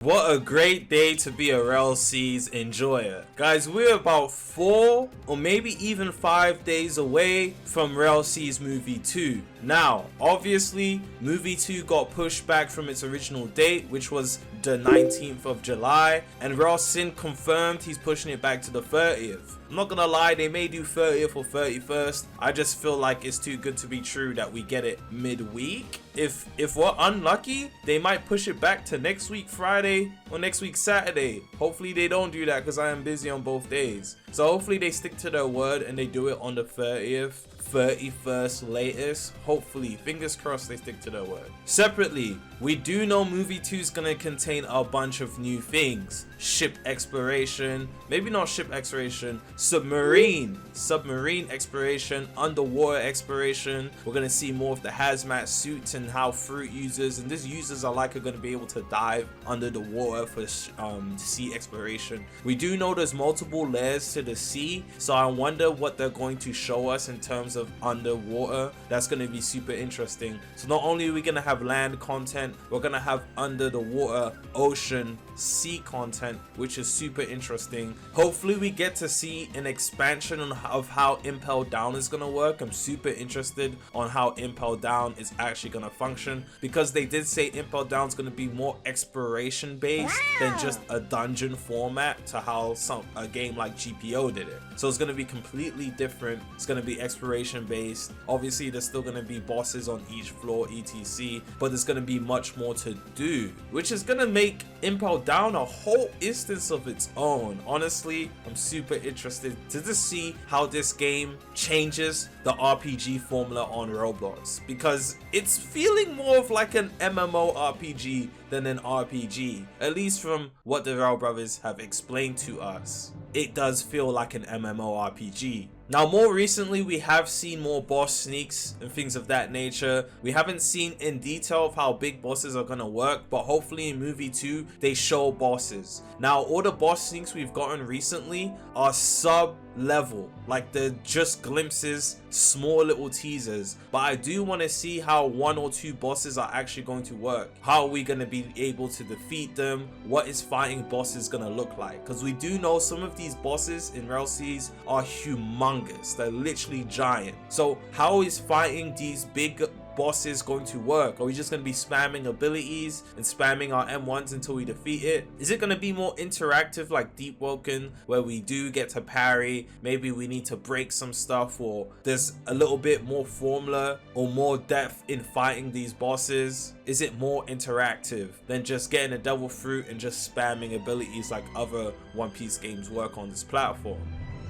What a great day to be a Rell Seas enjoyer. Guys, we're about 4 or maybe even 5 days away from Rell Seas Movie 2. Now, obviously, Movie 2 got pushed back from its original date, which was the 19th of July, and Rell Sin confirmed he's pushing it back to the 30th. I'm not gonna lie, they may do 30th or 31st. I just feel like it's too good to be true that we get it midweek. If we're unlucky, they might push it back to next week Friday or next week Saturday. Hopefully they don't do that because I am busy on both days. So hopefully they stick to their word and they do it on the 30th, 31st latest. Hopefully, fingers crossed, they stick to their word. Separately, we do know Movie 2 is going to contain a bunch of new things. Ship exploration, maybe not ship exploration, submarine exploration, underwater exploration. We're going to see more of the hazmat suits and how fruit users and these users are likely going to be able to dive under the water for sea exploration. We do know there's multiple layers to the sea, so I wonder what they're going to show us in terms of underwater. That's going to be super interesting. So not only are we going to have land content, we're going to have under the water, ocean, sea content, which is super interesting. Hopefully we get to see an expansion of how Impel Down is going to work. I'm super interested on how Impel Down is actually going to function, because they did say Impel Down is going to be more exploration based than just a dungeon format to how a game like GPO did it. So it's going to be completely different. It's going to be exploration based. Obviously there's still going to be bosses on each floor etc, but there's going to be much more to do, which is going to make Impel Down a whole instance of its own. Honestly, I'm super interested to just see how this game changes the RPG formula on Roblox, because it's feeling more of like an MMO RPG than an RPG. At least from what the Rell brothers have explained to us, it does feel like an MMO RPG. Now, more recently, we have seen more boss sneaks and things of that nature. We haven't seen in detail of how big bosses are gonna work, but hopefully in Movie 2, they show bosses. Now, all the boss sneaks we've gotten recently are sub-level, like they're just glimpses, small little teasers. But I do want to see how 1 or 2 bosses are actually going to work. How are we going to be able to defeat them? What is fighting bosses going to look like? Because we do know some of these bosses in Rell Seas are humongous. They're literally giant. So how is fighting these big bosses going to work? Are we just going to be spamming abilities and spamming our M1s until we defeat it? Is it going to be more interactive like Deep Woken, where we do get to parry? Maybe we need to break some stuff, or there's a little bit more formula or more depth in fighting these bosses? Is it more interactive than just getting a devil fruit and just spamming abilities like other One Piece games work on this platform?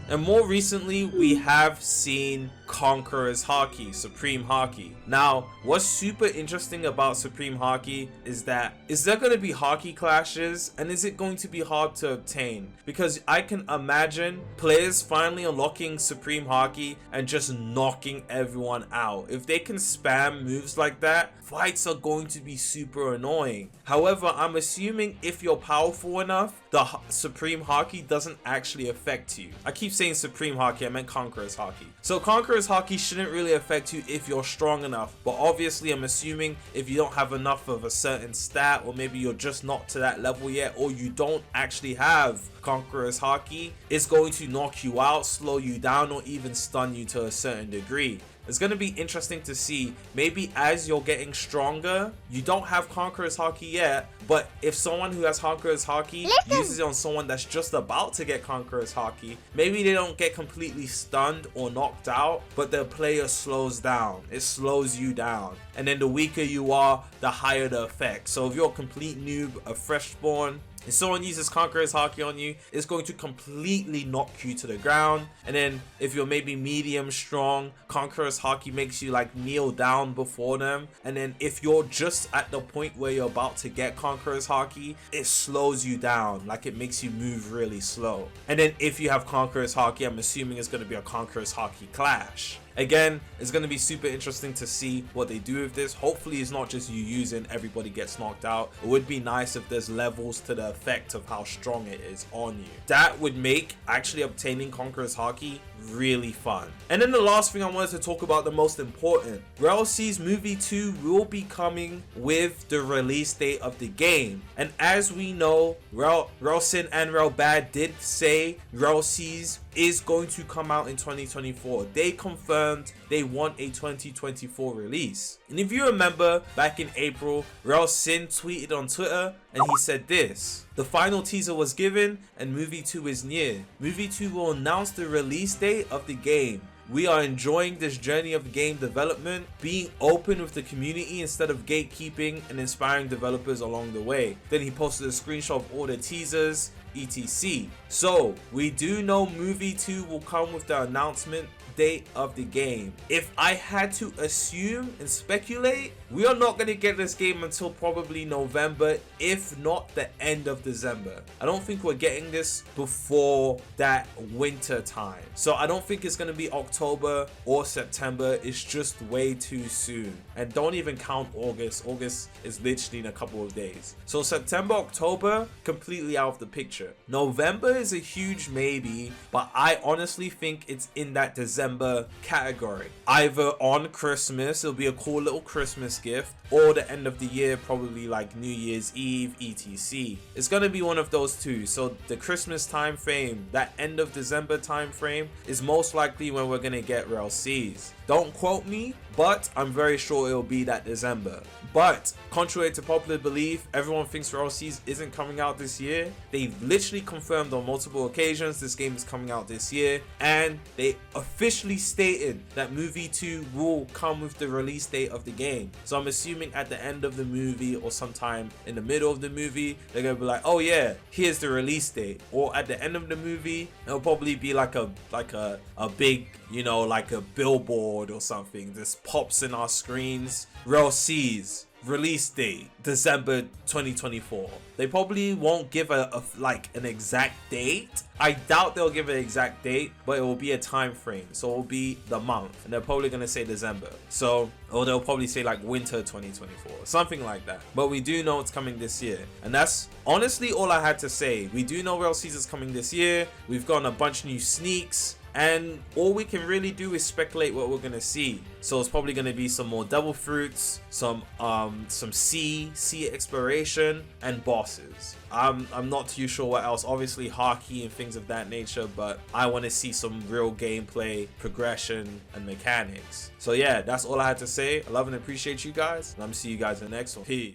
And more recently, we have seen Conqueror's Haki, Supreme Haki. Now, what's super interesting about Supreme Haki is that, is there going to be Haki clashes, and is it going to be hard to obtain? Because I can imagine players finally unlocking Supreme Haki and just knocking everyone out. If they can spam moves like that, fights are going to be super annoying. However, I'm assuming if you're powerful enough, the Supreme Haki doesn't actually affect you. I keep saying Supreme Haki, I meant Conqueror's Haki. So Conqueror's Haki shouldn't really affect you if you're strong enough, but obviously I'm assuming if you don't have enough of a certain stat, or maybe you're just not to that level yet, or you don't actually have Conqueror's Haki, it's going to knock you out, slow you down, or even stun you to a certain degree. It's going to be interesting to see, maybe as you're getting stronger, you don't have Conqueror's Haki yet, but if someone who has Conqueror's Haki uses it on someone that's just about to get Conqueror's Haki, maybe they don't get completely stunned or knocked out, but the player slows down. It slows you down. And then the weaker you are, the higher the effect. So if you're a complete noob, a fresh spawn, if someone uses Conqueror's Haki on you, it's going to completely knock you to the ground. And then if you're maybe medium strong, Conqueror's Haki makes you like kneel down before them. And then if you're just at the point where you're about to get Conqueror's Haki, it slows you down, like it makes you move really slow. And then if you have Conqueror's Haki, I'm assuming it's going to be a Conqueror's Haki clash. Again, it's going to be super interesting to see what they do with this. Hopefully it's not just you using, everybody gets knocked out. It would be nice if there's levels to the effect of how strong it is on you. That would make actually obtaining Conqueror's Haki really fun. And then the last thing I wanted to talk about, the most important, Rell Seas Movie 2 will be coming with the release date of the game. And as we know, Relsin and Rell Bad did say Rell Seas is going to come out in 2024. They confirmed they want a 2024 release. And if you remember, back in April, Relsin tweeted on Twitter and he said this: the final teaser was given and Movie 2 is near. Movie 2 will announce the release date of the game. We are enjoying this journey of game development, being open with the community instead of gatekeeping, and inspiring developers along the way. Then he posted a screenshot of all the teasers, etc. So we do know Movie 2 will come with the announcement date of the game. If I had to assume and speculate, we are not going to get this game until probably November, if not the end of December. I don't think we're getting this before that winter time. So I don't think it's going to be October or September. It's just way too soon. And don't even count August. August is literally in a couple of days. So September, October, completely out of the picture. November is a huge maybe, but I honestly think it's in that December category. Either on Christmas, it'll be a cool little Christmas gift, or the end of the year, probably like New Year's Eve, etc. It's gonna be one of those two. So the Christmas time frame, that end of December time frame, is most likely when we're gonna get Rell Seas. Don't quote me, but I'm very sure it'll be that December. But contrary to popular belief, everyone thinks Rell Seas isn't coming out this year. They've literally confirmed on multiple occasions this game is coming out this year, and they officially stated that Movie 2 will come with the release date of the game. So I'm assuming at the end of the movie or sometime in the middle of the movie, they're gonna be like, oh yeah, here's the release date. Or at the end of the movie, it'll probably be like a big, you know, like a billboard or something. This pops in our screens. Rell Seas release date December 2024. They probably won't give like an exact date. I doubt they'll give an exact date, but it will be a time frame. So it will be the month, and they're probably gonna say December. So, or they'll probably say like winter 2024, something like that. But we do know it's coming this year, and that's honestly all I had to say. We do know Rell Seas is coming this year. We've gotten a bunch of new sneaks, and all we can really do is speculate what we're gonna see. So it's probably gonna be some more devil fruits, some sea exploration, and bosses. I'm not too sure what else. Obviously Haki and things of that nature, but I want to see some real gameplay, progression, and mechanics. So yeah, that's all I had to say. I love and appreciate you guys, and I'm gonna see you guys in the next one. Peace.